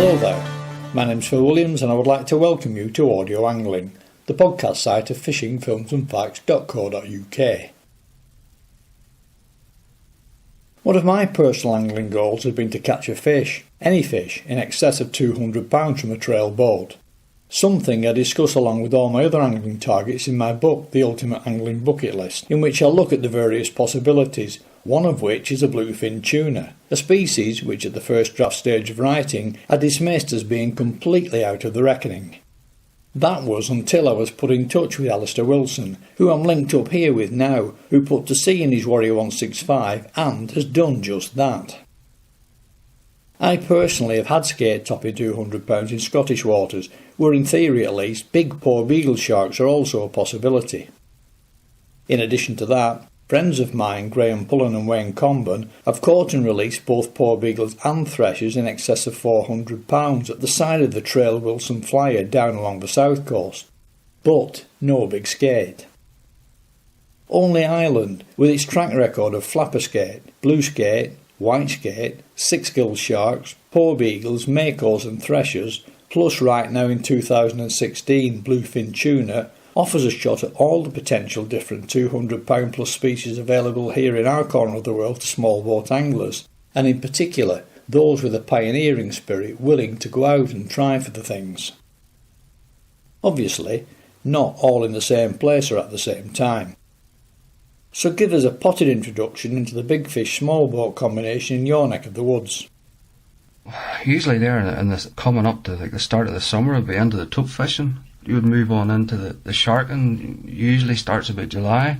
Hello there, my name's Phil Williams and I would like to welcome you to Audio Angling, the podcast site of fishingfilmsandfacts.co.uk. One of my personal angling goals has been to catch a fish, any fish, in excess of £200 from a trail boat. Something I discuss along with all my other angling targets in my book, The Ultimate Angling Bucket List, in which I look at the various possibilities, one of which is a bluefin tuna, a species which at the first draft stage of writing I dismissed as being completely out of the reckoning. That was until I was put in touch with Alastair Wilson, who I'm linked up here with now, who put to sea in his Warrior 165 and has done just that. I personally have had scared topping £200 in Scottish waters, where in theory at least big Porbeagle sharks are also a possibility. In addition to that, friends of mine, Graham Pullen and Wayne Comben, have caught and released both Porbeagles and threshers in excess of £400 at the side of the Trail Wilson Flyer down along the south coast. But no big skate. Only Ireland, with its track record of flapper skate, blue skate, white skate, Sixgill Sharks, Porbeagles, Makos and threshers, plus right now in 2016 bluefin tuna, offers a shot at all the potential different £200 plus species available here in our corner of the world to small boat anglers, and in particular those with a pioneering spirit willing to go out and try for the things. Obviously, not all in the same place or at the same time. So give us a potted introduction into the big fish small boat combination in your neck of the woods. Usually there in the coming up to the start of the summer, at the end of the tope fishing, you would move on into the sharking. Usually starts about July.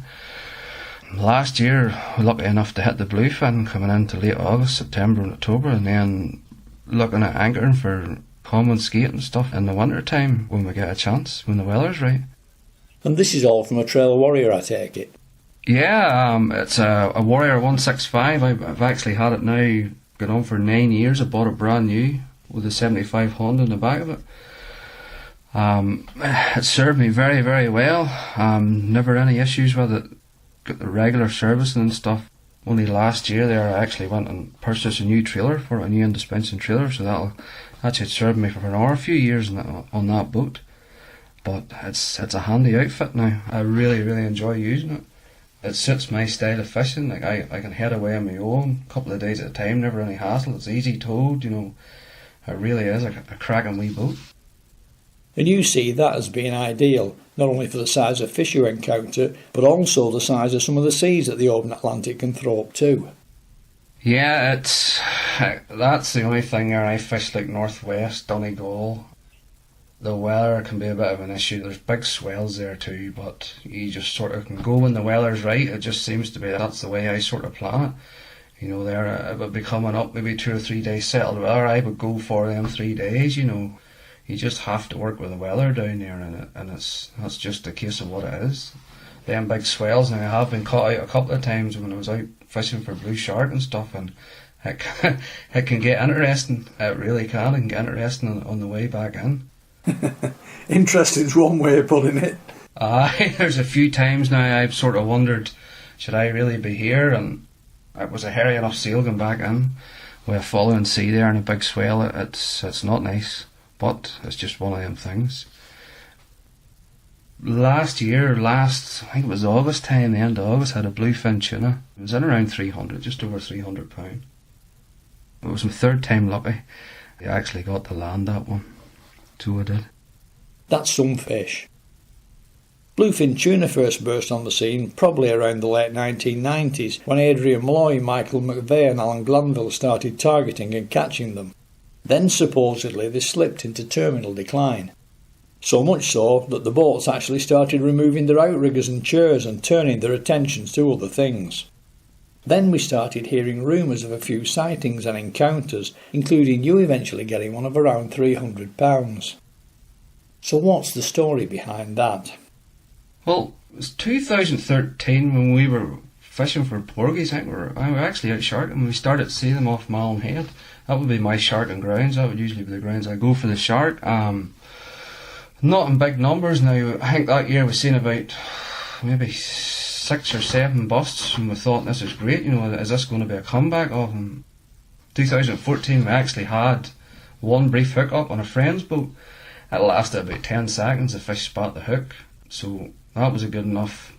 Last year we were lucky enough to hit the bluefin coming into late August, September and October, and then looking at anchoring for common skate and stuff in the winter time when we get a chance, when the weather's right. And this is all from a Trail Warrior, I take it? Yeah, it's a Warrior 165. I've actually had it now going on for 9 years. I bought it brand new with a 75 Honda in the back of it. It served me very, very well. Never any issues with it. Got the regular servicing and stuff. Only last year there I actually went and purchased a new trailer for it, a new independent trailer, so that should serve me for a few years on that boat. But it's a handy outfit now. I really, really enjoy using it. It suits my style of fishing. Like I can head away on my own, a couple of days at a time, never any hassle. It's easy towed, It really is a cracking wee boat. And you see that as being ideal, not only for the size of fish you encounter, but also the size of some of the seas that the open Atlantic can throw up too. Yeah, that's the only thing there. I fish like northwest, Donegal. The weather can be a bit of an issue. There's big swells there too, but you just sort of can go when the weather's right. It just seems to be that's the way I sort of plan it. There it would be coming up maybe 2 or 3 days settled weather. I would go for them 3 days. You just have to work with the weather down there, and that's just a case of what it is. Them big swells. Now I have been caught out a couple of times when I was out fishing for blue shark and stuff, and it can get interesting. It really can. It can get interesting on the way back in. Interesting's one way of putting it. There's a few times now I've sort of wondered, should I really be here? And it was a hairy enough sail going back in with a following sea there and a big swell. It's not nice, but it's just one of them things. Last year, I think it was August time, the end of August, had a bluefin tuna. It was in around 300, just over £300. It was my third time lucky. I actually got to land that one. So I did. That's some fish. Bluefin tuna first burst on the scene probably around the late 1990s when Adrian Malloy, Michael McVeigh and Alan Glanville started targeting and catching them. Then supposedly they slipped into terminal decline. So much so that the boats actually started removing their outriggers and chairs and turning their attentions to other things. Then we started hearing rumours of a few sightings and encounters, including you eventually getting one of around £300. So what's the story behind that? Well, it was 2013 when we were fishing for porgies. I were actually out sharking and we started to see them off Malin Head. That would be my sharking grounds. That would usually be the grounds I go for the shark. Not in big numbers now. I think that year we've seen about maybe 6 or 7 busts, and we thought this is great. Is this going to be a comeback of them? 2014 we actually had one brief hook up on a friend's boat. It lasted about 10 seconds, the fish spat the hook, so that was a good enough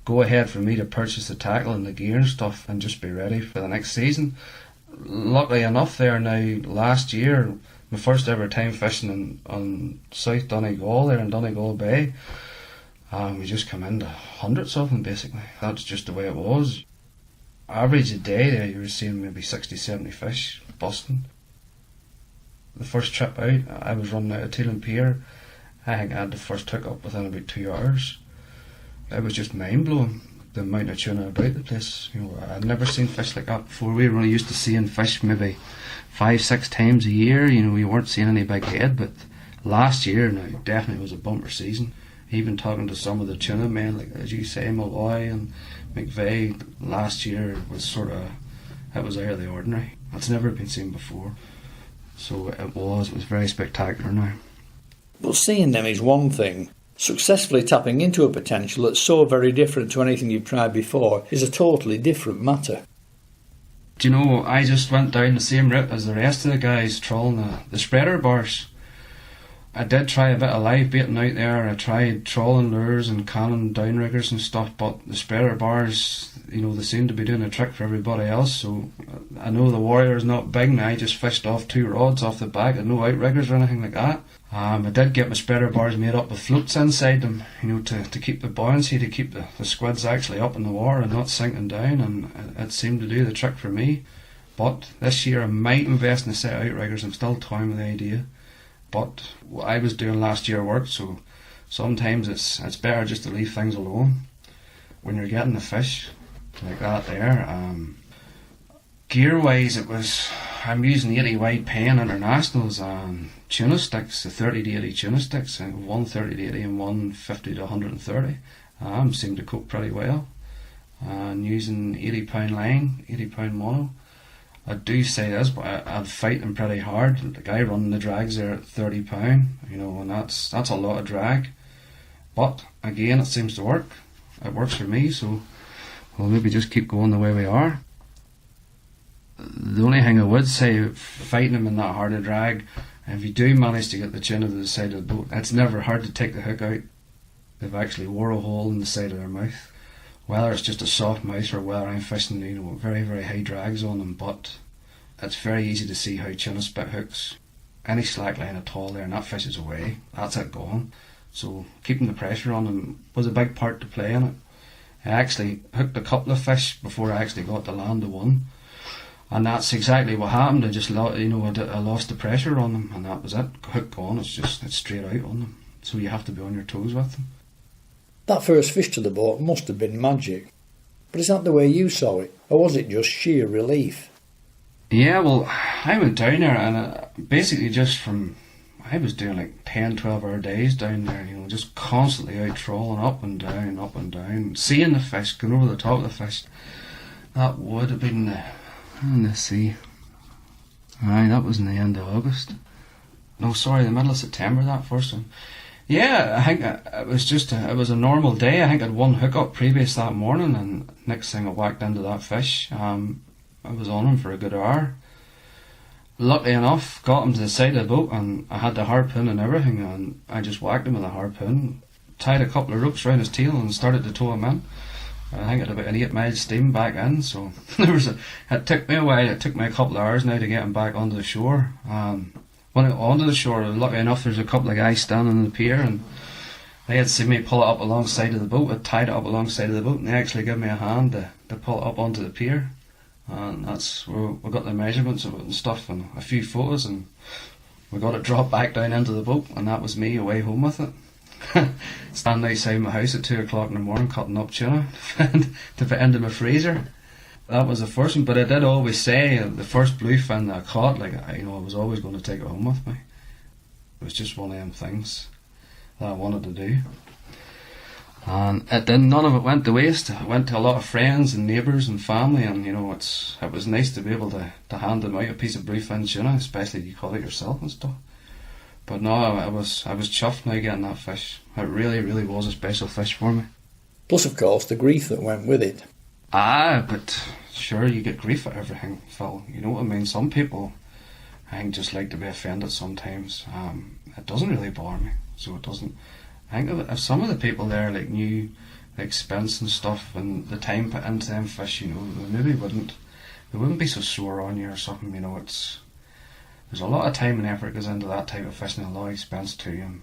go ahead for me to purchase the tackle and the gear and stuff and just be ready for the next season. Luckily enough there now, last year, my first ever time fishing on South Donegal there in Donegal Bay, we just come into hundreds of them basically. That's just the way it was. Average a day there you were seeing maybe 60-70 fish busting. The first trip out, I was running out of Teelan Pier. I think I had the first hook up within about 2 hours. It was just mind blowing, the amount of tuna about the place. You know, I'd never seen fish like that before. We were only used to seeing fish maybe 5-6 times a year. You know, we weren't seeing any big head, but last year now definitely was a bumper season. Even talking to some of the tuna men, like as you say, Malloy and McVeigh, last year was it was out of the ordinary. It's never been seen before. So it was very spectacular now. But seeing them is one thing. Successfully tapping into a potential that's so very different to anything you've tried before is a totally different matter. Do you know, I just went down the same route as the rest of the guys trawling the spreader bars. I did try a bit of live baiting out there. I tried trawling lures and cannon downriggers and stuff, but the spreader bars, you know, they seem to be doing a trick for everybody else. So I know the Warrior is not big now. I just fished off 2 rods off the back and no outriggers or anything like that. I did get my spreader bars made up with floats inside them, you know, to keep the buoyancy, to keep the squids actually up in the water and not sinking down, and it seemed to do the trick for me. But this year I might invest in a set of outriggers. I'm still toying with the idea. But I was doing last year work, so sometimes it's better just to leave things alone when you're getting the fish like that there. Gear wise, I'm using 80 wide Penn Internationals and tuna sticks, the 30-80 tuna sticks, one 30-80 and one 50-130. Seem to cope pretty well. And using 80 pound line, 80 pound mono. I do say this, but I'd fight them pretty hard. The guy running the drags there at 30 pound, you know, and that's a lot of drag. But again, it seems to work. It works for me, so we'll maybe just keep going the way we are. The only thing I would say, fighting them in that hard a drag, if you do manage to get the tuna to the side of the boat, it's never hard to take the hook out. They've actually wore a hole in the side of their mouth. Whether it's just a soft mouth or whether I'm fishing, you know, very, very high drags on them, but it's very easy to see how tuna spit hooks. Any slack line at all there and that fish is away. That's it gone. So keeping the pressure on them was a big part to play in it. I actually hooked a couple of fish before I actually got to land the one. And that's exactly what happened. I lost the pressure on them and that was it. Hook gone, it's straight out on them. So you have to be on your toes with them. That first fish to the boat must have been magic. But is that the way you saw it, or was it just sheer relief? Yeah, well, I went down there and basically I was doing like 10-12 hour days down there, you know, just constantly out trawling up and down, seeing the fish, going over the top of the fish. That would have been let's see. Aye, that was in the end of August. No, sorry, the middle of September, that first one. Yeah, I think it was a normal day. I think I had one hook up previous that morning, and next thing I whacked into that fish. I was on him for a good hour. Lucky enough, got him to the side of the boat, and I had the harpoon and everything, and I just whacked him with a harpoon, tied a couple of ropes around his tail, and started to tow him in. I think it had about an 8 mile steam back in, so it took me a while. It took me a couple of hours now to get him back onto the shore. When I got onto the shore, lucky enough, there's a couple of guys standing on the pier, and they had seen me pull it up alongside of the boat. I tied it up alongside of the boat, and they actually gave me a hand to pull it up onto the pier. And that's where we got the measurements of it and stuff, and a few photos, and we got it dropped back down into the boat, and that was me away home with it. Standing outside my house at 2 o'clock in the morning cutting up tuna to put into my freezer. That was the first one, but I did always say the first bluefin that I caught, I was always going to take it home with me. It was just one of them things that I wanted to do. And none of it went to waste. It went to a lot of friends and neighbours and family, and it was nice to be able to hand them out a piece of bluefin tuna, especially if you caught it yourself and stuff. But no, I was chuffed now getting that fish. It really, really was a special fish for me. Plus, of course, the grief that went with it. But sure, you get grief at everything, Phil. You know what I mean? Some people, I think just like to be offended sometimes. It doesn't really bother me, so it doesn't. I think if some of the people there like knew the expense and stuff and the time put into them fish, you know, they maybe wouldn't be so sore on you or something. You know, there's a lot of time and effort goes into that type of fishing, a lot of expense too, and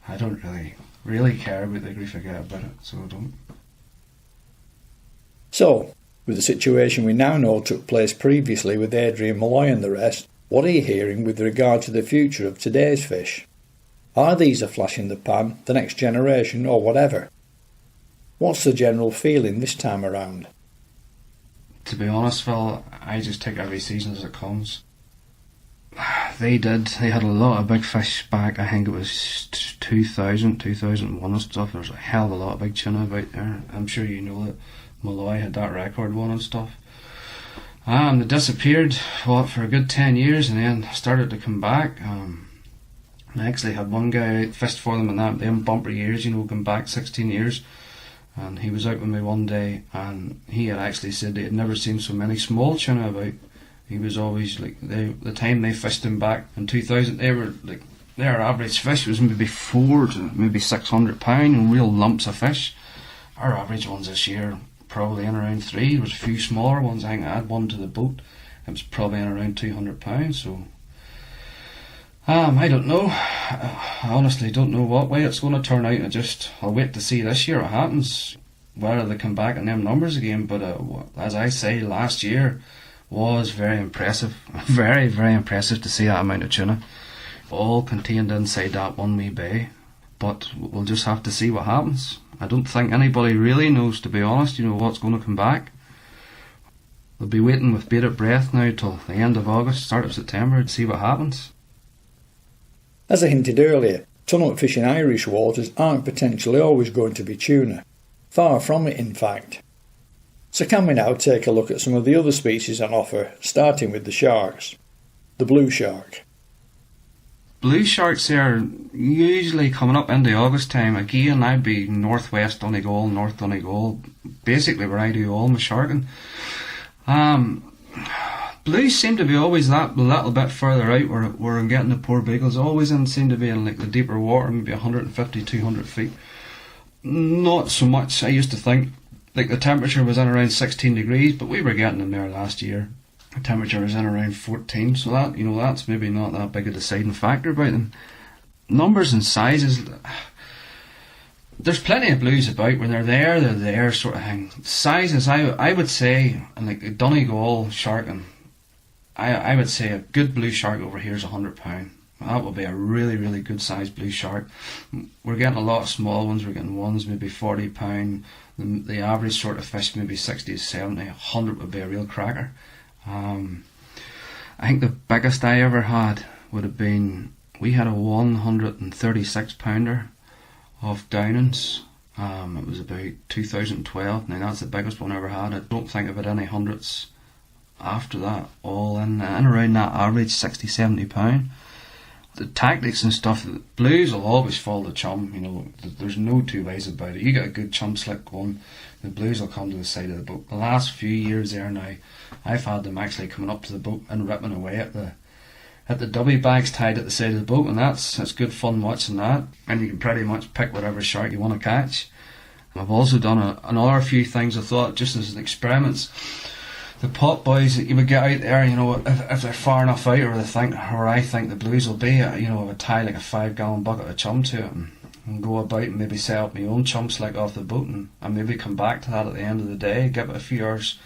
I don't really care about the grief I get about it, so I don't. So, with the situation we now know took place previously with Adrian Malloy and the rest, what are you hearing with regard to the future of today's fish? Are these a flash in the pan, the next generation, or whatever? What's the general feeling this time around? To be honest, Phil, I just take every season as it comes. They had a lot of big fish back. I think it was 2000, 2001 and stuff. There was a hell of a lot of big tuna about there. I'm sure you know that Malloy had that record one and stuff. They disappeared, for a good 10 years and then started to come back. I actually had one guy out fished for them in them bumper years, you know, going back 16 years. And he was out with me one day and he had actually said they had never seen so many small tuna about. He was always like, the time they fished him back in 2000, their average fish was maybe 400 to maybe 600 pound and real lumps of fish. Our average ones this year probably in around 3. There was a few smaller ones. I think I had one to the boat. It was probably in around 200 pounds. So I don't know. I honestly don't know what way it's going to turn out. I'll wait to see this year what happens, whether they come back in them numbers again. But as I say, last year was very impressive. Very, very impressive to see that amount of tuna, all contained inside that one wee bay. But we'll just have to see what happens. I don't think anybody really knows, to be honest, you know, what's going to come back. They'll be waiting with bated breath now till the end of August, start of September, to see what happens. As I hinted earlier, tunnel fishing Irish waters aren't potentially always going to be tuna. Far from it, in fact. So can we now take a look at some of the other species on offer, starting with the sharks. The blue shark. Blue sharks are usually coming up into August time. Again, I'd be northwest Donegal, north Donegal, basically where I do all my sharking. Blues seem to be always that little bit further out where I'm getting the Porbeagles. Always seem to be in like the deeper water, maybe 150, 200 feet. Not so much. I used to think like the temperature was in around 16 degrees, but we were getting them there last year. The temperature was in around 14, so that, you know, that's maybe not that big a deciding factor about them. Numbers and sizes, there's plenty of blues about. When they're there sort of thing. Sizes, I would say, and like Donegal sharking, I would say a good blue shark over here is £100. That would be a really, really good sized blue shark. We're getting a lot of small ones. We're getting ones maybe £40. The average sort of fish maybe 60 to 70. 100 would be a real cracker. I think the biggest I ever had would have been, we had a 136 pounder of Downings. It was about 2012. Now that's the biggest one I ever had. I don't think I've had any hundreds after that, all in around that average 60-70 pound. The tactics and stuff, the blues will always follow the chum, you know, there's no two ways about it. You get a good chum slick going, the blues will come to the side of the boat. The last few years there now, I've had them actually coming up to the boat and ripping away at the dubby bags tied at the side of the boat, and that's good fun watching that. And you can pretty much pick whatever shark you want to catch. I've also done another few things I thought just as an experiment. The pot boys that you would get out there, you know, if they're far enough out, or I think the blues will be, you know, I would tie like a 5-gallon bucket of chum to it and go about and maybe set up my own chum slick off the boat and maybe come back to that at the end of the day, give it a few hours,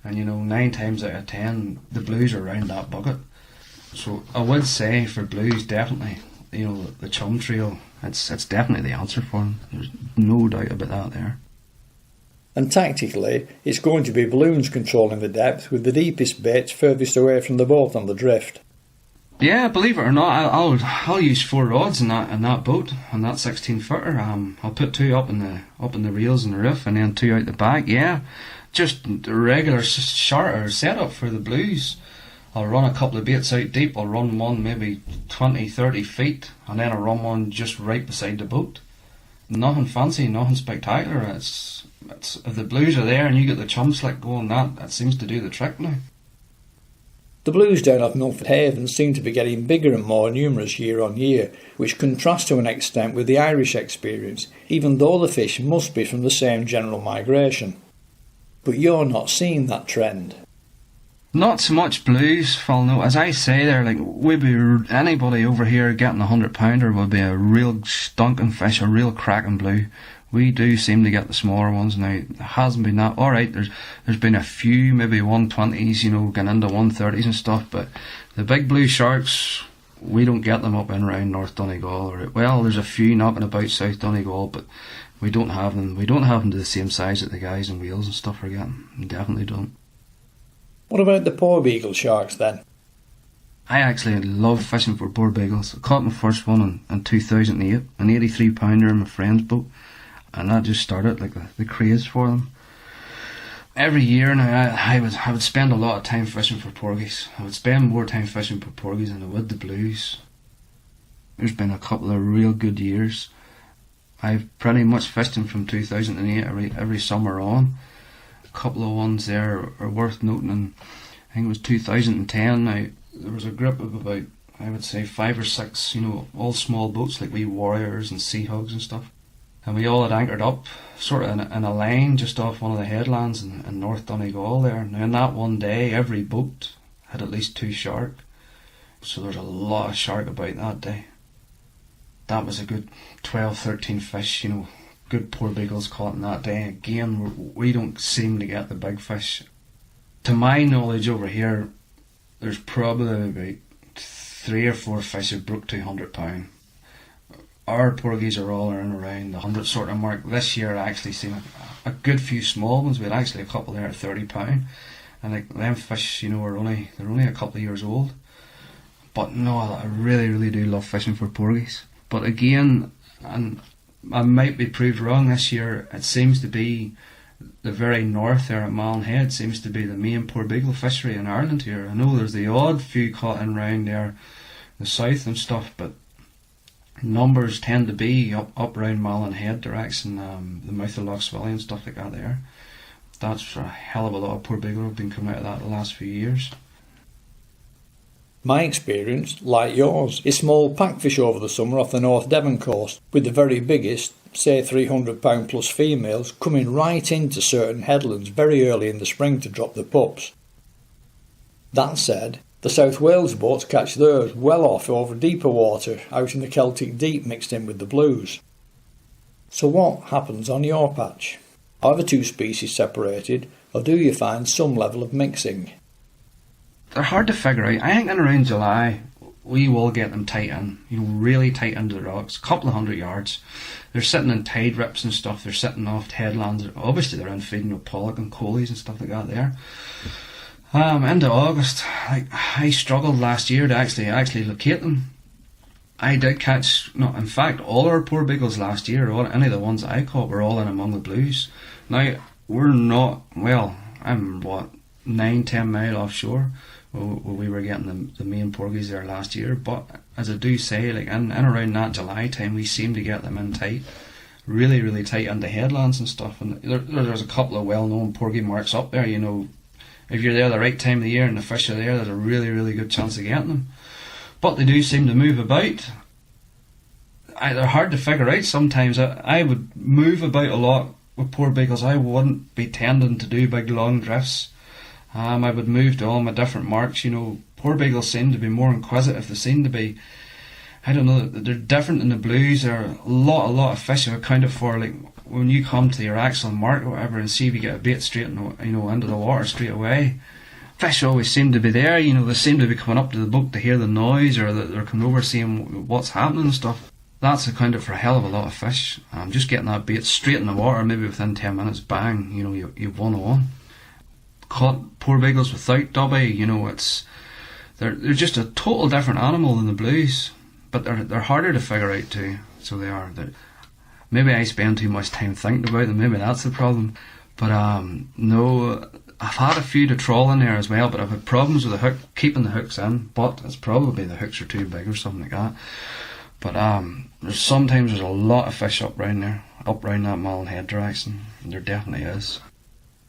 and you know, 9 times out of 10 the blues are around that bucket. So I would say for blues, definitely, you know, the chum trail, it's definitely the answer for them. There's no doubt about that there. And tactically, it's going to be balloons controlling the depth, with the deepest baits furthest away from the boat on the drift. Yeah, believe it or not, I'll use 4 rods in that boat, on that 16-footer. I'll put 2 up in the reels and the roof, and then 2 out the back. Yeah, just a regular charter setup for the blues. I'll run a couple of baits out deep. I'll run one maybe 20-30 feet, and then I'll run one just right beside the boat. Nothing fancy, nothing spectacular. It's if the blues are there and you get the chum slick going, that seems to do the trick now. The blues down off Milford Haven seem to be getting bigger and more numerous year on year, which contrasts to an extent with the Irish experience, even though the fish must be from the same general migration. But you're not seeing that trend. Not so much blues, Phil, no. As I say there, like, anybody over here getting a 100-pounder would be a real stunking fish, a real cracking blue. We do seem to get the smaller ones now. It hasn't been that. Alright, there's been a few, maybe 120s, getting into 130s and stuff, but the big blue sharks, we don't get them up and around North Donegal. Well, there's a few knocking about South Donegal, but we don't have them. We don't have them to the same size that the guys in Wales and stuff are getting. We definitely don't. What about the Porbeagle Sharks then? I actually love fishing for Porbeagles. I caught my first one in 2008, an 83-pounder in my friend's boat, and that just started like the craze for them. Every year now I would spend a lot of time fishing for porgies. I would spend more time fishing for porgies than I would the blues. There's been a couple of real good years. I've pretty much fished them from 2008 every summer on. A couple of ones there are worth noting. And I think it was 2010. Now there was a group of about, I would say, 5 or 6, all small boats like wee Warriors and Sea Hogs and stuff. And we all had anchored up sort of in a line just off one of the headlands in North Donegal there. Now in that one day, every boat had at least 2 shark. So there was a lot of shark about that day. That was a good 12, 13 fish, good Porbeagles caught in that day. Again, we don't seem to get the big fish. To my knowledge over here, there's probably about 3 or 4 fish that broke 200 pound. Our porgies are all around the 100 sort of mark. This year I actually seen a good few small ones. We had actually a couple there at 30 pound, and like them fish, they're only a couple of years old. But no, I really, really do love fishing for porgies. But again, and I might be proved wrong this year, it seems to be the very north there at Malin Head seems to be the main Porbeagle fishery in Ireland here. I know there's the odd few caught in round there, the south and stuff, but numbers tend to be up around Malin Head direction, the mouth of Lough Swilly and stuff like that there. That's a hell of a lot of Porbeagle have been coming out of that the last few years. My experience, like yours, is small packfish over the summer off the North Devon coast, with the very biggest, say 300 pound plus females, coming right into certain headlands very early in the spring to drop the pups. That said, the South Wales boats catch theirs well off over deeper water, out in the Celtic Deep mixed in with the blues. So what happens on your patch? Are the two species separated, or do you find some level of mixing? They're hard to figure out. I think in around July we will get them tight in, really tight into the rocks, a couple of 100 yards. They're sitting in tide rips and stuff, they're sitting off headlands, obviously they're in feeding with pollock and coalies and stuff like that there. Into August, I struggled last year to actually locate them. I did catch, in fact, all our Porbeagles last year, any of the ones I caught were all in among the blues. Now, we're not, I'm 9-10 mile offshore. We were getting the main porgies there last year, but as I do say, in around that July time, we seem to get them in tight, really, really tight into headlands and stuff. And there's a couple of well-known porgy marks up there. If you're there the right time of the year and the fish are there, there's a really, really good chance of getting them. But they do seem to move about. They're hard to figure out sometimes. I would move about a lot with Porbeagles. I wouldn't be tending to do big long drifts. I would move to all my different marks. Porbeagles seem to be more inquisitive. They seem to be, I don't know, they're different than the blues. There are a lot of fish I've accounted for. Like when you come to your excellent mark or whatever and see if you get a bait straight into the water straight away, fish always seem to be there. They seem to be coming up to the boat to hear the noise, or that they're coming over seeing what's happening and stuff. That's accounted for a hell of a lot of fish. Just getting that bait straight in the water, maybe within 10 minutes, bang, you've won on. Caught Porbeagles without Dobby, they're just a total different animal than the blues, but they're harder to figure out too. So they are. Maybe I spend too much time thinking about them. Maybe that's the problem. But no, I've had a few to trawl in there as well. But I've had problems with the hook, keeping the hooks in. But it's probably the hooks are too big or something like that. But sometimes there's a lot of fish up round there, up round that Malin Head direction. There definitely is.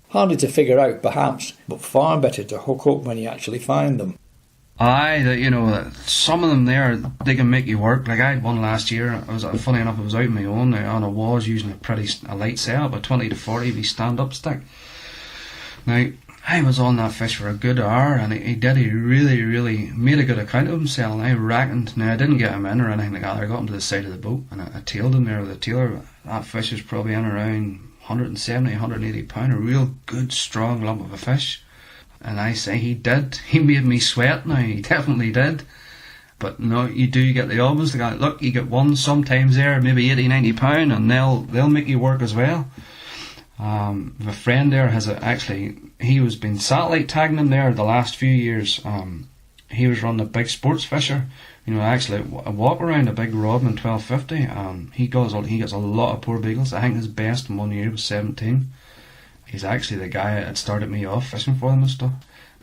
Harder to figure out perhaps, but far better to hook up when you actually find them. Some of them there, they can make you work. Like I had one last year. Funny enough, I was out on my own and I was using a light setup, a 20 to 40 v stand-up stick. Now, I was on that fish for a good hour, and he really, really made a good account of himself. And I reckoned, now I didn't get him in or anything like that. I got him to the side of the boat, and I tailed him there with a tailor. That fish was probably in around 170, 180 pound, a real good, strong lump of a fish. And I say he did. He made me sweat now. He definitely did. But no, you do get the others. The guy, look, you get one sometimes there, maybe 80, 90 pound, and they'll make you work as well. My friend there he was been satellite tagging him there the last few years. He was running a big sports fisher. A walk around a big Rodman 1250. He gets a lot of Porbeagles. I think his best in 1 year was 17. He's actually the guy that started me off fishing for them and stuff.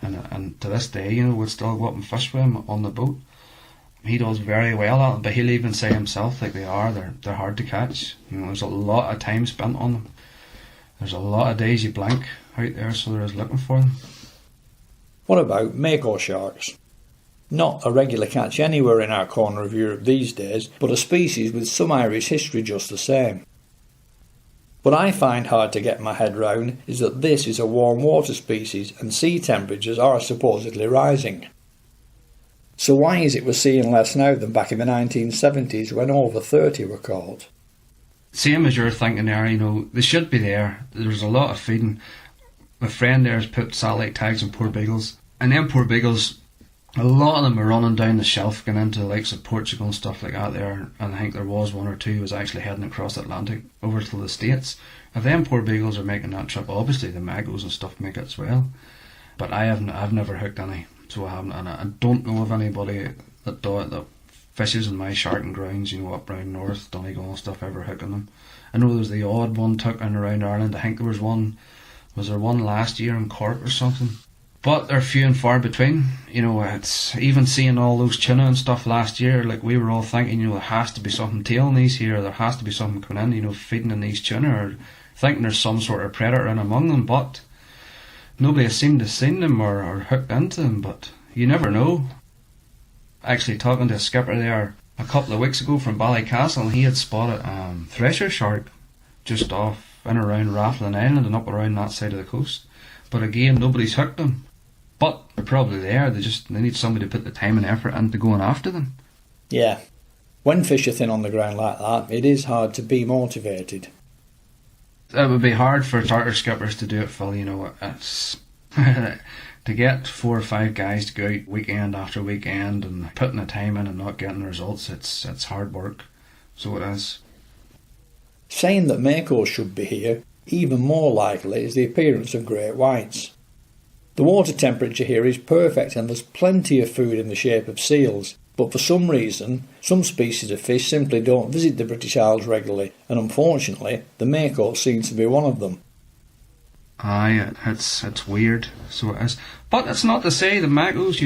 And to this day, we'll still go up and fish with him on the boat. He does very well at it, but he'll even say himself, like they're hard to catch. There's a lot of time spent on them. There's a lot of days you blank out there, so there is looking for them. What about mako sharks? Not a regular catch anywhere in our corner of Europe these days, but a species with some Irish history just the same. What I find hard to get my head round is that this is a warm water species and sea temperatures are supposedly rising. So why is it we're seeing less now than back in the 1970s when over 30 were caught? Same as you're thinking there, they should be there. There's a lot of feeding. My friend there has put satellite tags on Porbeagles, and them Porbeagles, a lot of them are running down the shelf, going into the likes of Portugal and stuff like that there, and I think there was one or two who was actually heading across the Atlantic over to the States. If them Porbeagles are making that trip, obviously the magos and stuff make it as well. But I've never hooked any, so I haven't, and I don't know of anybody that fishes in my sharking grounds, up around North, Donegal and stuff, ever hooking them. I know there's the odd one took in around Ireland. I think there was there one last year in Cork or something? But they're few and far between. It's even seeing all those tuna and stuff last year, like we were all thinking, there has to be something tailing these here, there has to be something coming in, feeding in these tuna, or thinking there's some sort of predator in among them, but nobody has seemed to have seen them or hooked into them, but you never know. Actually talking to a skipper there a couple of weeks ago from Ballycastle, he had spotted thresher shark just off in around Rathlin Island and up around that side of the coast. But again, nobody's hooked them. But they're probably there, they need somebody to put the time and effort into going after them. Yeah. When fish are thin on the ground like that, it is hard to be motivated. It would be hard for charter skippers to do it, Phil, it's to get 4 or 5 guys to go out weekend after weekend and putting the time in and not getting the results, it's hard work. So it is. Saying that makos should be here, even more likely is the appearance of great whites. The water temperature here is perfect and there's plenty of food in the shape of seals, but for some reason, some species of fish simply don't visit the British Isles regularly, and unfortunately, the mako seems to be one of them. Aye, it's weird, so it is. But it's not to say the magos,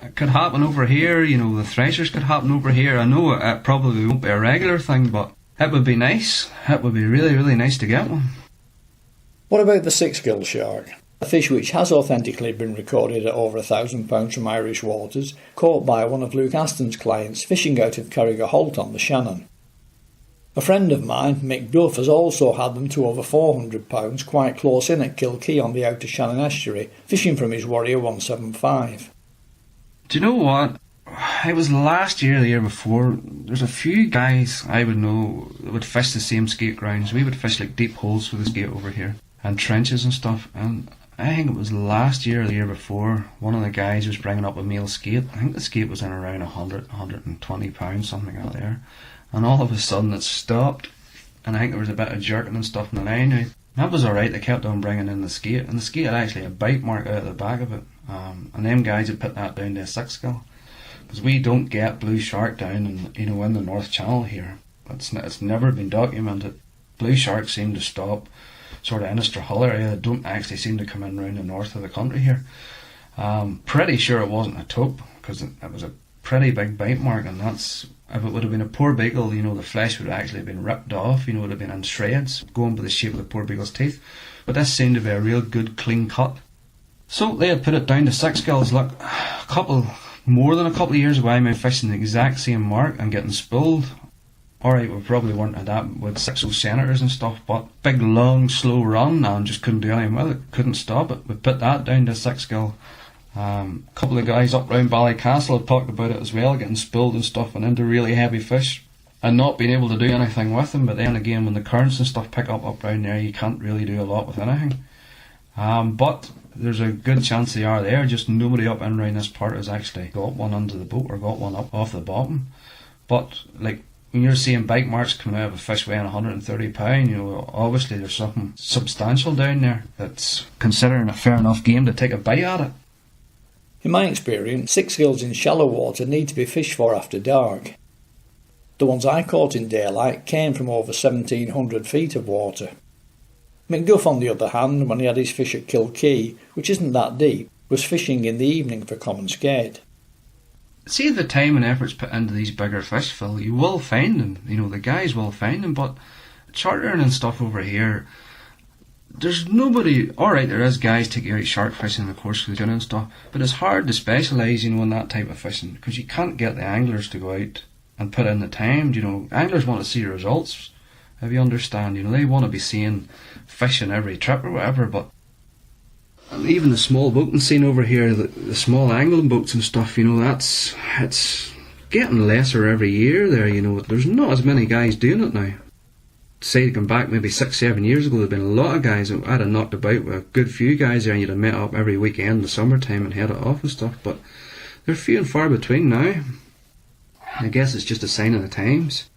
it could happen over here, the threshers could happen over here. I know it probably won't be a regular thing, but it would be nice. It would be really, really nice to get one. What about the Sixgill Shark? A fish which has authentically been recorded at over 1,000 pounds from Irish waters, caught by one of Luke Aston's clients fishing out of Carrigaholt on the Shannon. A friend of mine, Mick Duff, has also had them to over 400 pounds quite close in at Kilkee on the outer Shannon estuary, fishing from his Warrior 175. Do you know what? It was last year, the year before, there's a few guys I would know that would fish the same skate grounds. We would fish like deep holes for the skate over here, and trenches and stuff, and I think it was last year or the year before, one of the guys was bringing up a male skate. I think the skate was in around 100, 120 pounds, something like that there. And all of a sudden it stopped, and I think there was a bit of jerking and stuff in the line. Now, that was alright, they kept on bringing in the skate, and the skate had actually a bite mark out of the back of it. And them guys had put that down to a Sixgill. Because we don't get blue shark down in the North Channel here. It's never been documented. Blue sharks seem to stop sort of in the Strahull area. They don't actually seem to come in around the north of the country here. Pretty sure it wasn't a tope, because it was a pretty big bite mark, and that's, if it would have been a Porbeagle, the flesh would have actually been ripped off, would have been in shreds, going by the shape of the Porbeagle's teeth. But this seemed to be a real good clean cut. So they had put it down to Sixgills. Look, a couple more than a couple of years ago I went fishing the exact same mark and getting spooled. Alright, we probably weren't at that with 6 senators and stuff, but big long slow run and just couldn't do anything with it, couldn't stop it. We put that down to Sixgill. A couple of guys up round Ballycastle have talked about it as well, getting spooled and stuff and into really heavy fish and not being able to do anything with them. But then again, when the currents and stuff pick up round there, you can't really do a lot with anything. But there's a good chance they are there, just nobody up and around this part has actually got one under the boat or got one up off the bottom. But like when you're seeing bite marks coming out of a fish weighing 130 pounds, you know, obviously there's something substantial down there that's considering a fair enough game to take a bite at it. In my experience, sixgills in shallow water need to be fished for after dark. The ones I caught in daylight came from over 1700 feet of water. McGuff, on the other hand, when he had his fish at Kilkee, which isn't that deep, was fishing in the evening for common skate. See, the time and effort's put into these bigger fish, Phil, you will find them. You know, the guys will find them, but chartering and stuff over here, there's nobody. Alright, there is guys taking out shark fishing, of course, with the and stuff, but it's hard to specialise, you know, in that type of fishing, because you can't get the anglers to go out and put in the time. You know, anglers want to see results, if you understand. You know, they want to be seeing fish in every trip or whatever, but even the small boating scene over here, the small angling boats and stuff, you know, it's getting lesser every year there, you know. There's not as many guys doing it now. Say, going back maybe 6-7 years ago, there'd been a lot of guys. I'd have knocked about with a good few guys there, and you'd have met up every weekend in the summertime and headed off and stuff, but they're few and far between now. I guess it's just a sign of the times.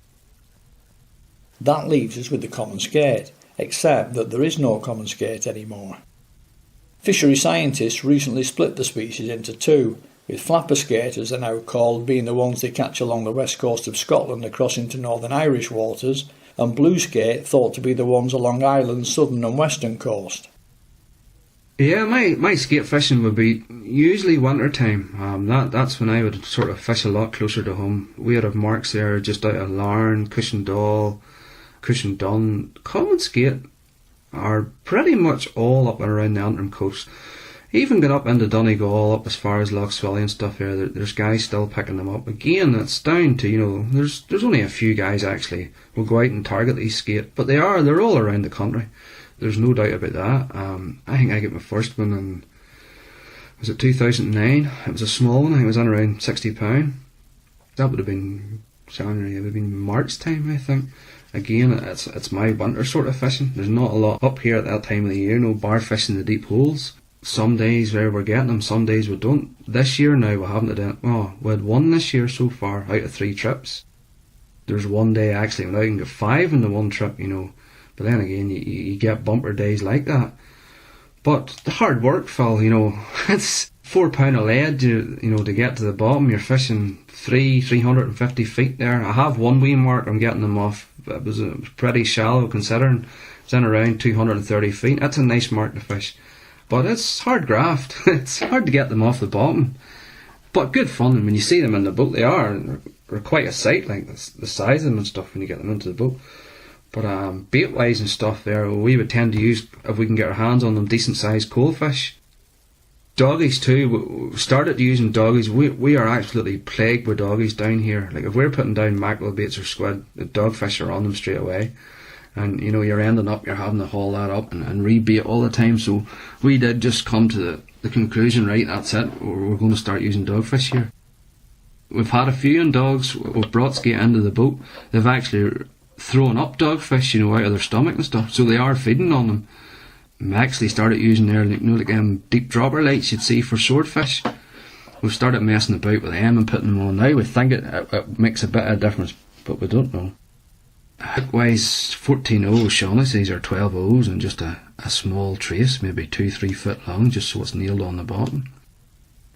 That leaves us with the common skate, except that there is no common skate anymore. Fishery scientists recently split the species into two, with flapper skate, as they're now called, being the ones they catch along the west coast of Scotland across into northern Irish waters, and blue skate thought to be the ones along Ireland's southern and western coast. Yeah, my skate fishing would be usually winter time. That's when I would sort of fish a lot closer to home. We would have marks there just out of Larne, Cushendall, Cushendun. Common skate are pretty much all up and around the Antrim coast. Even get up into Donegal, up as far as Lough Swilly and stuff here. There's guys still picking them up. Again, it's down to, you know, there's only a few guys actually will go out and target these skate, but they're all around the country. There's no doubt about that. I think I got my first one in, was it 2009? It was a small one. I think it was on around £60. That would have been January. It would have been March time, I think. Again, it's my winter sort of fishing. There's not a lot up here at that time of the year. No bar fishing the deep holes. Some days we're getting them, some days we don't. This year now we haven't done. We had one this year so far out of 3 trips. There's one day actually when I can get 5 in the one trip, you know. But then again, you get bumper days like that. But the hard work, Phil, you know, it's £4 a lead, you know, to get to the bottom. You're fishing 350 feet there. I have one wee mark I'm getting them off. It was pretty shallow considering. It's in around 230 feet. That's a nice mark to fish. But it's hard graft. It's hard to get them off the bottom. But good fun, and when you see them in the boat, they're quite a sight, like the size of them and stuff when you get them into the boat. But bait-wise and stuff there, we would tend to use, if we can get our hands on them, decent-sized coalfish. Doggies too, we started using doggies. We are absolutely plagued with doggies down here. Like if we're putting down mackerel baits or squid, the dogfish are on them straight away. And you know, you're having to haul that up and rebait all the time. So we did just come to the conclusion, right, that's it, we're going to start using dogfish here. We've had a few in dogs, we've brought skate into the boat. They've actually thrown up dogfish, you know, out of their stomach and stuff, so they are feeding on them. We actually started using their, you know, deep dropper lights you'd see for swordfish. We've started messing about with them and putting them on now. We think it makes a bit of a difference, but we don't know. Hook-wise, 14 O'Shaughnessy's are 12 O's and just a small trace, maybe 2-3 foot long, just so it's nailed on the bottom.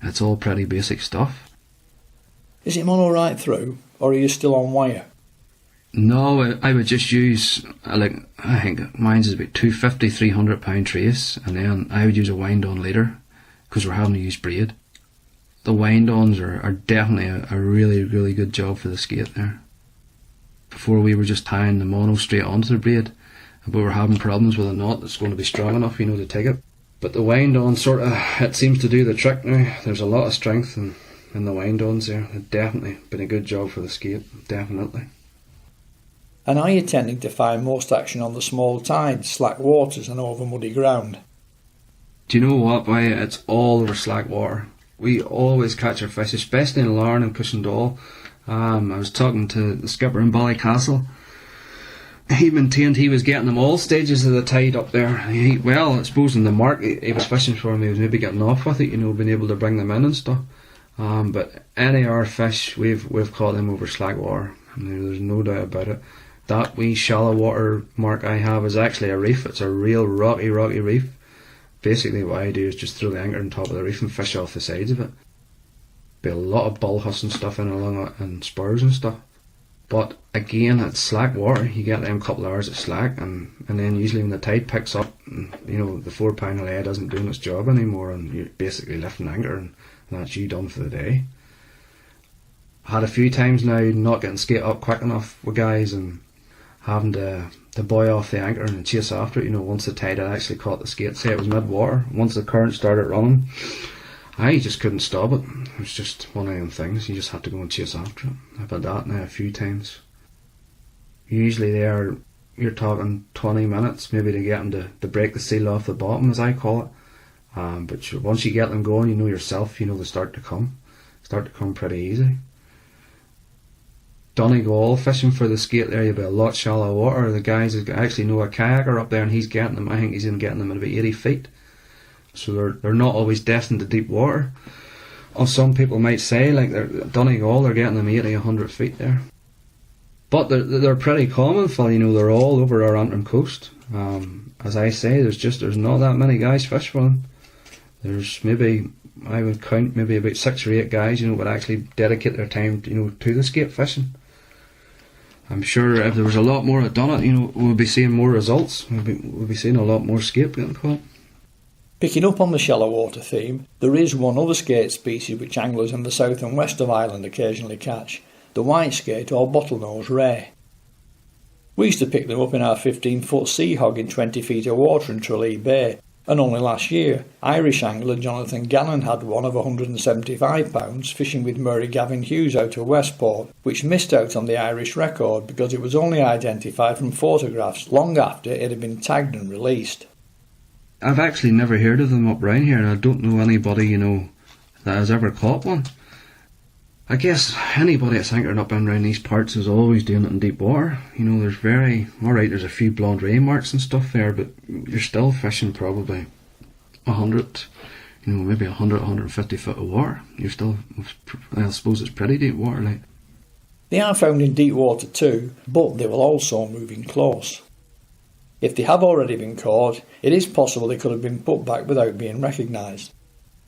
It's all pretty basic stuff. Is it mono right through, or are you still on wire? No, I would just use, I think mine's is about 250-300 pound trace, and then I would use a wind-on leader, because we're having to use braid. The wind-ons are definitely a really, really good job for the skate there. Before we were just tying the mono straight onto the braid, but we're having problems with a knot that's going to be strong enough, you know, to take it. But the wind on it seems to do the trick now. There's a lot of strength, and in the wind-ons there. It's definitely been a good job for the skate, definitely. And are you tending to find most action on the small tides, slack waters and over muddy ground? Do you know what, boy? It's all over slack water. We always catch our fish, especially in Larne and Cushendall. I was talking to the skipper in Ballycastle. He maintained he was getting them all stages of the tide up there. Well, I suppose in the mark he was fishing for him, he was maybe getting off with it, being able to bring them in and stuff. But any of our fish, we've caught them over slack water. There's no doubt about it. That wee shallow water mark I have is actually a reef. It's a real rocky reef. Basically what I do is just throw the anchor on top of the reef and fish off the sides of it. Be a lot of bull Huss and stuff in along it, and spurs and stuff. But again, it's slack water. You get them couple of hours of slack, and then usually when the tide picks up, and, the 4 pound of lead isn't doing its job anymore, and you're basically lifting anchor, and that's you done for the day. I had a few times now not getting skate up quick enough with guys, and having to buoy off the anchor and chase after it. Once the tide had actually caught the skate, say it was mid-water, once the current started running, I just couldn't stop it. It was just one of them things. You just had to go and chase after it. I've had that now a few times. Usually you're talking 20 minutes maybe to get them to break the seal off the bottom, as I call it. But once you get them going, you know yourself, they start to come pretty easy. Donegal fishing for the skate there, you'll be a lot shallow water. The guys actually know a kayaker up there, and he's getting them. I think he's even getting them at about 80 feet. So they're not always destined to deep water. Or some people might say, like Donegal, they're getting them 80, 100 feet there. But they're pretty common, they're all over our Antrim coast. As I say, there's not that many guys fish for them. There's maybe, I would count maybe about 6 or 8 guys, would actually dedicate their time, to the skate fishing. I'm sure if there was a lot more that done it, we'll be seeing more results. We'll be seeing a lot more skate getting caught. Picking up on the shallow water theme, there is one other skate species which anglers in the south and west of Ireland occasionally catch, the white skate or Bottlenose Ray. We used to pick them up in our 15-foot sea hog in 20 feet of water in Tralee Bay, and only last year, Irish angler Jonathan Gannon had one of 175 pounds fishing with Murray Gavin Hughes out of Westport, which missed out on the Irish record because it was only identified from photographs long after it had been tagged and released. I've actually never heard of them up round here, and I don't know anybody, that has ever caught one. I guess anybody that's anchoring up and around these parts is always doing it in deep water. There's a few blonde ray marks and stuff there, but you're still fishing probably 100, maybe 100, 150 foot of water. You're still, I suppose it's pretty deep water, like. They are found in deep water too, but they will also move in close. If they have already been caught, it is possible they could have been put back without being recognised.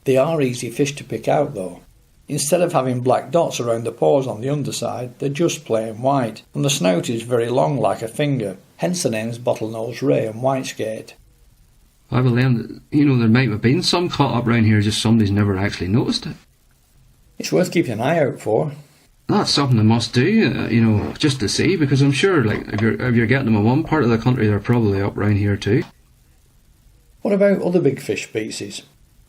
They are easy fish to pick out though. Instead of having black dots around the paws on the underside, they're just plain white, and the snout is very long like a finger, hence the names Bottlenose Ray and White Skate. I believe, there might have been some caught up around here, just somebody's never actually noticed it. It's worth keeping an eye out for. That's something they must do, just to see, because I'm sure, if you're getting them in one part of the country, they're probably up around here too. What about other big fish species?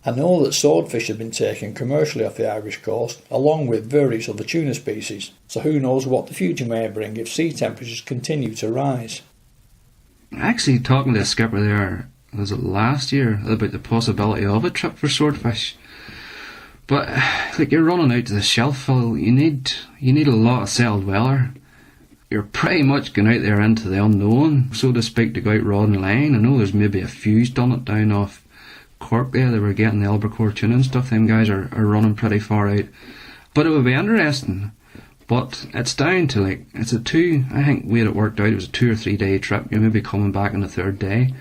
I know that swordfish have been taken commercially off the Irish coast, along with various other tuna species, so who knows what the future may bring if sea temperatures continue to rise. Actually, talking to the skipper there, was it last year, about the possibility of a trip for swordfish. But, you're running out to the shelf, Phil, you need a lot of settled weather. You're pretty much going out there into the unknown, so to speak, to go out rod and line. I know there's maybe a few's done it down off Cork there, they were getting the albacore tuna and stuff. Them guys are running pretty far out, but it would be interesting. But it's down to it's a 2, I think the way it worked out, it was a 2 or 3 day trip. You're maybe coming back on the 3rd day.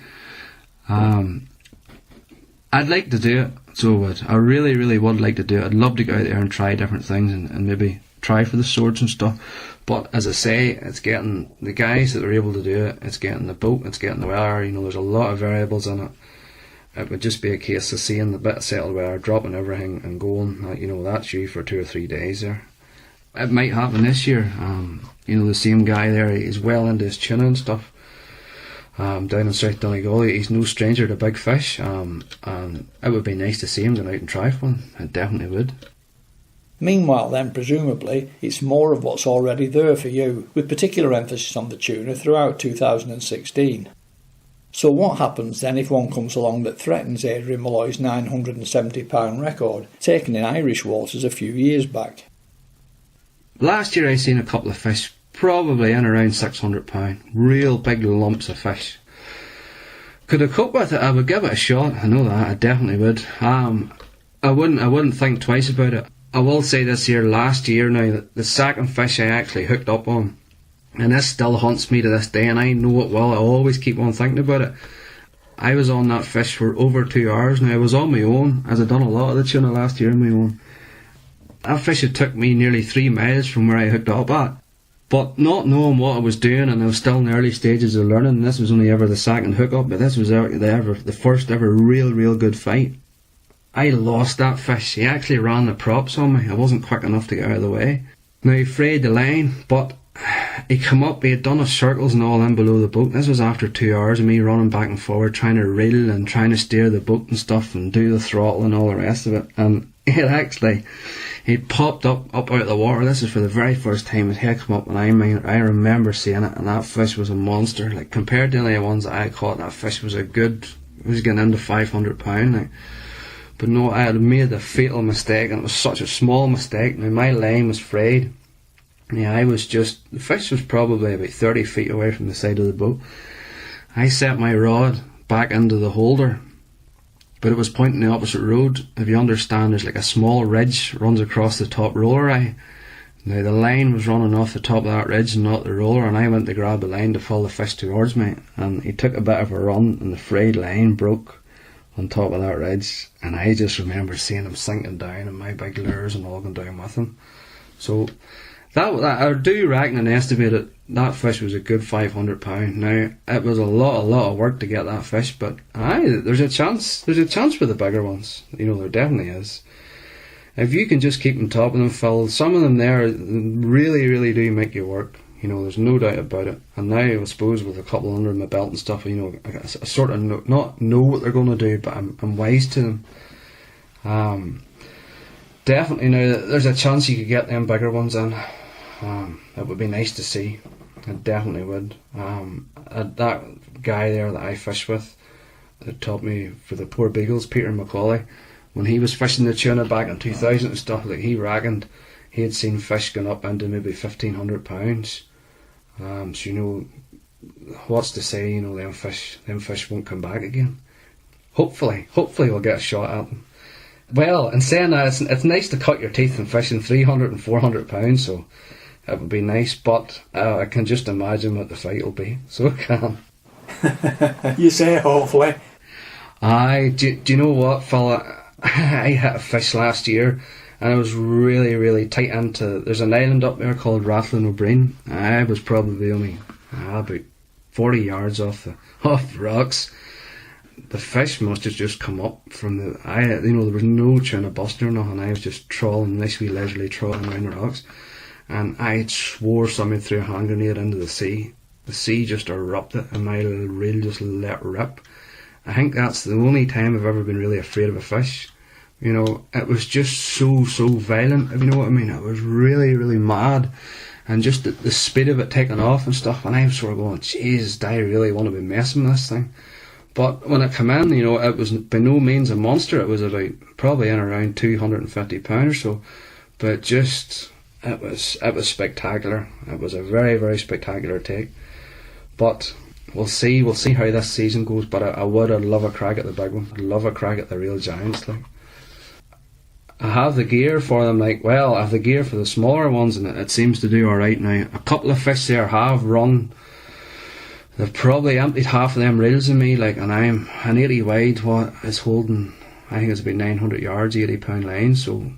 I'd like to do it, so I really, really would like to do it. I'd love to go out there and try different things and maybe try for the swords and stuff. But as I say, it's getting the guys that are able to do it, it's getting the boat, it's getting the weather, there's a lot of variables in it. It would just be a case of seeing the bit of settled weather, dropping everything and going, that's you for 2 or 3 days there. It might happen this year. The same guy there, he's well into his tuna and stuff. Down in South Donegal, he's no stranger to big fish, and it would be nice to see him go out and try for one. It definitely would. Meanwhile then, presumably, it's more of what's already there for you, with particular emphasis on the tuna throughout 2016. So what happens then if one comes along that threatens Adrian Malloy's £970 record, taken in Irish waters a few years back? Last year I seen a couple of fish, probably in around £600, real big lumps of fish. Could I cope with it? I would give it a shot, I know that, I definitely would. I wouldn't think twice about it. I will say this year, last year now, that the second fish I actually hooked up on, and this still haunts me to this day, and I know it well, I always keep on thinking about it. I was on that fish for over 2 hours now. I was on my own, as I'd done a lot of the tuna last year on my own. That fish had took me nearly 3 miles from where I hooked up at. But not knowing what I was doing, and I was still in the early stages of learning, this was only ever the second hookup, but this was the first ever real good fight. I lost that fish. He actually ran the props on me. I wasn't quick enough to get out of the way. Now he frayed the line, but he come up, he had done his circles and all in below the boat. This was after 2 hours of me running back and forward, trying to reel and trying to steer the boat and stuff and do the throttle and all the rest of it. And he popped up out of the water. This is for the very first time his head come up, and I remember seeing it, and that fish was a monster. Like, compared to any ones that I caught, that fish was it was getting into £500 like. But no, I had made the fatal mistake, and it was such a small mistake. Now my line was frayed. Yeah, the fish was probably about 30 feet away from the side of the boat. I set my rod back into the holder, but it was pointing the opposite road. If you understand, there's like a small ridge runs across the top roller eye. Now the line was running off the top of that ridge and not the roller, and I went to grab the line to pull the fish towards me, and he took a bit of a run, and the frayed line broke on top of that ridge, and I just remember seeing him sinking down and my big lures and all going down with him. So that I do reckon and estimate it, that fish was a good £500. Now it was a lot of work to get that fish, but there's a chance with the bigger ones. You know, there definitely is. If you can just keep on top of them, Phil, some of them there really do make you work. You know, there's no doubt about it. And now I suppose with a couple under my belt and stuff, you know, I sort of not know what they're going to do, but I'm wise to them. Definitely now there's a chance you could get them bigger ones in. It would be nice to see. It definitely would. That guy there that I fish with, that taught me for the Porbeagles, Peter Macaulay, when he was fishing the tuna back in 2000 and stuff, like, he reckoned he had seen fish going up into maybe £1,500. So, you know, what's to say, you know, them fish won't come back again. Hopefully we'll get a shot at them. Well, in saying that, it's nice to cut your teeth in fishing £300 and £400, so it would be nice, but I can just imagine what the fight will be, so I can. You say hopefully. Do you know what, fella? I hit a fish last year, and I was really tight into. There's an island up there called Rathlin O'Brien. I was probably only about 40 yards off the rocks. The fish must have just come up from there was no tuna busting or nothing. I was just trawling, nice wee leisurely trawling around the rocks, and I swore something threw a hand grenade into the sea. The sea just erupted, and my little reel just let rip. I think that's the only time I've ever been really afraid of a fish. You know, it was just so violent, if you know what I mean. It was really mad, and just the speed of it taking off and stuff, and I'm sort of going, Jesus, do I really want to be messing with this thing? But when it came in, you know, it was by no means a monster. It was about probably in around £250 or so, but just it was spectacular. It was a very spectacular take. But we'll see how this season goes. But I'd love a crack at the big one. I'd love a crack at the real giants. Like, I have the gear for them. I have the gear for the smaller ones, and it seems to do all right now. A couple of fish there have run. They've probably emptied half of them reels in me, like, and I'm an 80 wide. What is holding? I think it's about 900 yards, £80 line. So,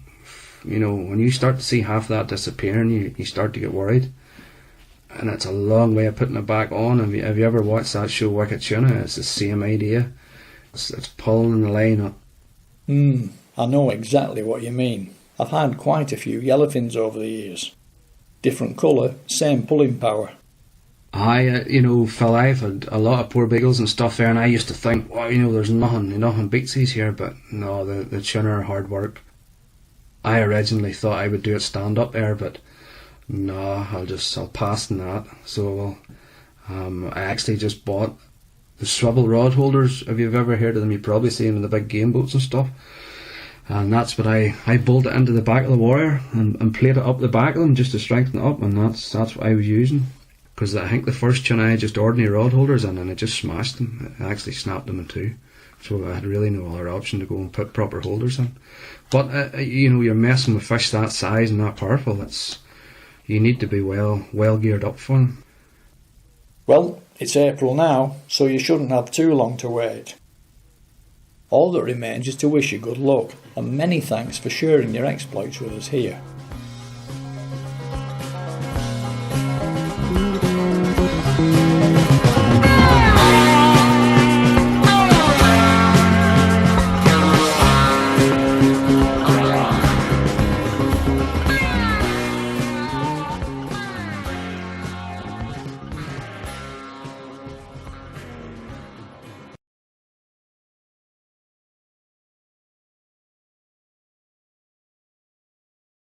you know, when you start to see half of that disappearing, you start to get worried. And it's a long way of putting it back on. Have you ever watched that show Wicked Tuna? It's the same idea. It's pulling the line up. I know exactly what you mean. I've had quite a few yellowfins over the years. Different colour, same pulling power. Phil, I've had a lot of Porbeagles and stuff there, and I used to think, well, you know, there's nothing beats these here, but no, the tuna are hard work. I originally thought I would do it stand up there, but no, I'll pass on that. So I actually just bought the swivel rod holders. If you've ever heard of them, you probably see them in the big game boats and stuff. And that's what I bolt it into the back of the Warrior and plate it up the back of them just to strengthen it up, and that's what I was using. Because I think the first Tuna I had just ordinary rod holders in, and it just smashed them. It actually snapped them in two. So I had really no other option to go and put proper holders in. But you're messing with fish that size and that powerful. You need to be well geared up for them. Well, it's April now, so you shouldn't have too long to wait. All that remains is to wish you good luck, and many thanks for sharing your exploits with us here.